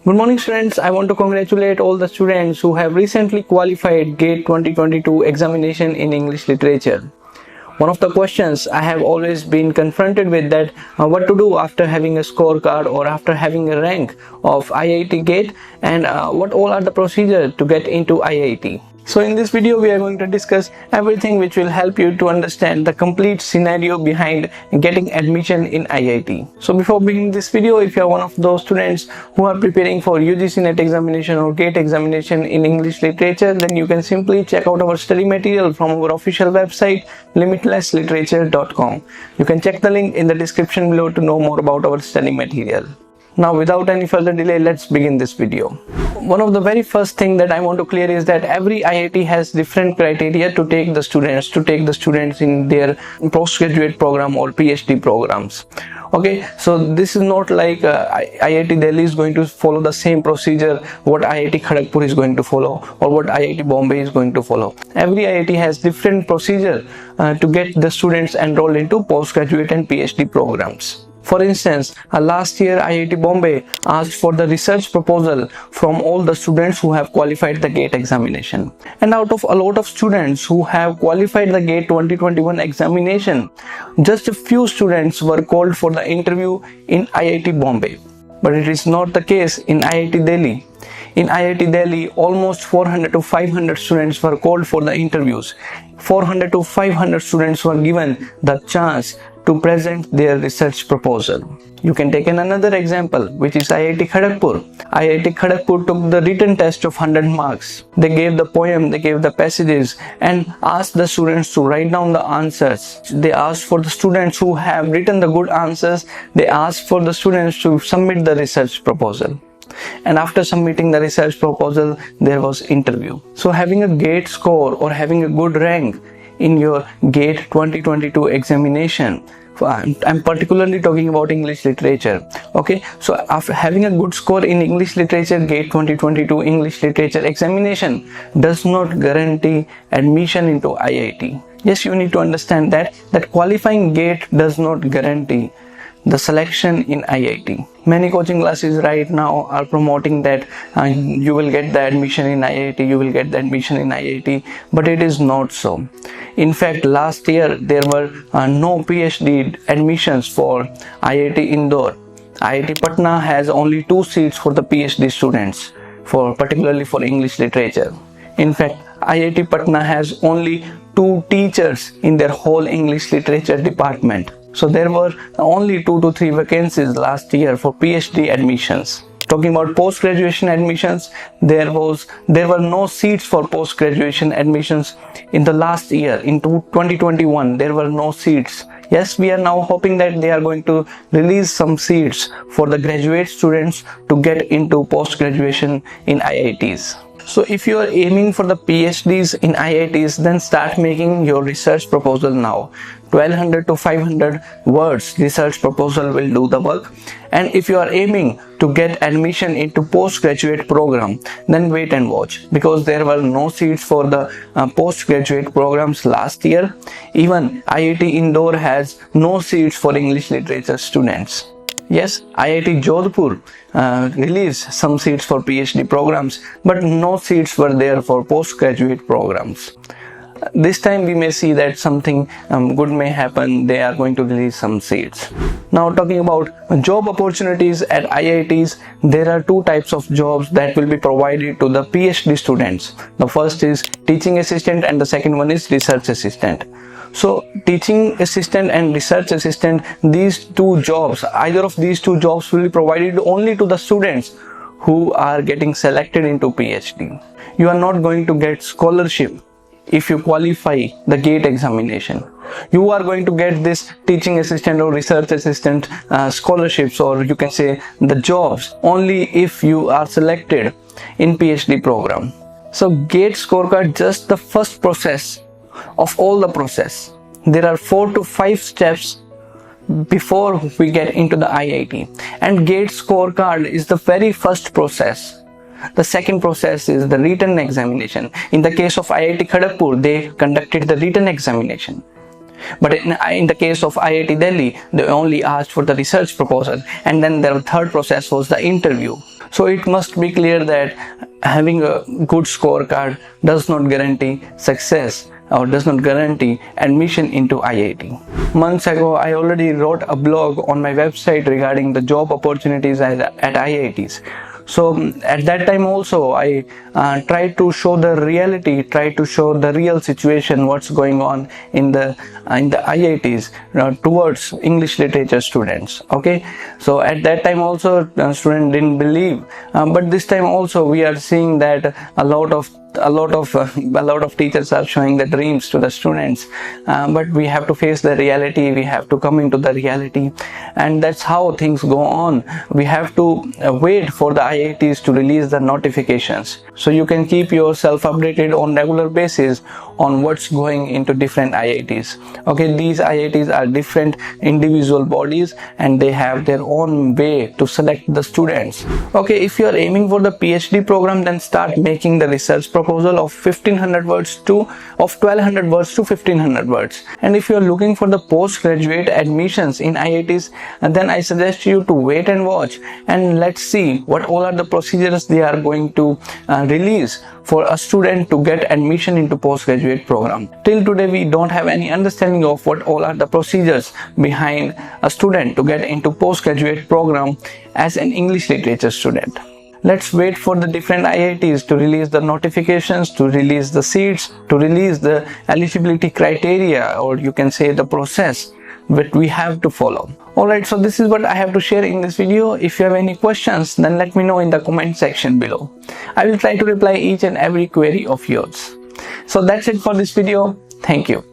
Good morning students. I want to congratulate all the students who have recently qualified GATE 2022 examination in English literature. One of the questions I have always been confronted with that what to do after having a scorecard or after having a rank of IIT GATE and what all are the procedures to get into IIT. So in this video we are going to discuss everything which will help you to understand the complete scenario behind getting admission in IIT. So before beginning this video, if you are one of those students who are preparing for UGC-NET examination or GATE examination in English literature, then you can simply check out our study material from our official website limitlessliterature.com. You can check the link in the description below to know more about our study material. Now without any further delay, let's begin this video. One of the very first thing that I want to clear is that every IIT has different criteria to take the students in their postgraduate program or PhD programs. Okay, so this is not like IIT Delhi is going to follow the same procedure what IIT Kharagpur is going to follow or what IIT Bombay is going to follow. Every IIT has different procedure to get the students enrolled into postgraduate and PhD programs. For instance, last year IIT Bombay asked for the research proposal from all the students who have qualified the GATE examination. And out of a lot of students who have qualified the GATE 2021 examination, just a few students were called for the interview in IIT Bombay. But it is not the case in IIT Delhi. In IIT Delhi, almost 400 to 500 students were called for the interviews. 400 to 500 students were given the chance to present their research proposal. You can take another example, which is IIT Kharagpur. IIT Kharagpur took the written test of 100 marks. They gave the poem, they gave the passages and asked the students to write down the answers. They asked for the students who have written the good answers, they asked for the students to submit the research proposal. And after submitting the research proposal, there was interview. So having a GATE score or having a good rank in your GATE 2022 examination, I'm particularly talking about English literature. Okay, so after having a good score in English literature GATE 2022 English literature examination does not guarantee admission into IIT. Yes, you need to understand that qualifying GATE does not guarantee the selection in IIT. Many coaching classes right now are promoting that you will get the admission in IIT, you will get the admission in IIT, but it is not so. In fact, last year there were no PhD admissions for IIT Indore. IIT Patna has only 2 seats for the PhD students, particularly for English literature. In fact, IIT Patna has only 2 teachers in their whole English literature department. So there were only 2 to 3 vacancies last year for PhD admissions. Talking about post-graduation admissions, there were no seats for post-graduation admissions in the last year. In 2021, there were no seats. Yes, we are now hoping that they are going to release some seats for the graduate students to get into post-graduation in IITs. So if you are aiming for the PhDs in IITs, then start making your research proposal now. 1200 to 500 words research proposal will do the work. And if you are aiming to get admission into postgraduate program, then wait and watch, because there were no seats for the postgraduate programs last year. Even IIT Indore has no seats for English literature students. Yes, IIT Jodhpur released some seats for PhD programs, but no seats were there for postgraduate programs. This time we may see that something good may happen. They are going to release some seats. Now talking about job opportunities at IITs, there are 2 types of jobs that will be provided to the PhD students. The first is teaching assistant and the second one is research assistant. So teaching assistant and research assistant, these 2 jobs, either of these 2 jobs will be provided only to the students who are getting selected into PhD. You are not going to get scholarship if you qualify the GATE examination. You are going to get this teaching assistant or research assistant scholarships, or you can say the jobs, only if you are selected in PhD program. So GATE scorecard just the first process of all the process. There are 4 to 5 steps before we get into the IIT, and GATE scorecard is the very first process. The second process is the written examination. In the case of IIT Kharagpur, they conducted the written examination. But in the case of IIT Delhi, they only asked for the research proposal, and then the third process was the interview. So it must be clear that having a good scorecard does not guarantee success or does not guarantee admission into IIT. Months ago, I already wrote a blog on my website regarding the job opportunities at IITs. So at that time also, I tried to show the reality, try to show the real situation, what's going on in the IITs towards English literature students. Okay, so at that time also, students didn't believe, but this time also we are seeing that a lot of teachers are showing the dreams to the students, but we have to face the reality. We have to come into the reality, and that's how things go on. We have to wait for the IITs to release the notifications, so you can keep yourself updated on regular basis on what's going into different IITs. Okay, these IITs are different individual bodies and they have their own way to select the students. Okay, if you are aiming for the PhD program, then start making the research proposal of 1200 words to 1500 words. And if you are looking for the postgraduate admissions in IITs, then I suggest you to wait and watch, and let's see what all are the procedures they are going to release for a student to get admission into postgraduate program. Till today, we don't have any understanding of what all are the procedures behind a student to get into postgraduate program as an English literature student. Let's wait for the different IITs to release the notifications, to release the seats, to release the eligibility criteria, or you can say the process that we have to follow. Alright, so this is what I have to share in this video. If you have any questions, then let me know in the comment section below. I will try to reply each and every query of yours. So that's it for this video. Thank you.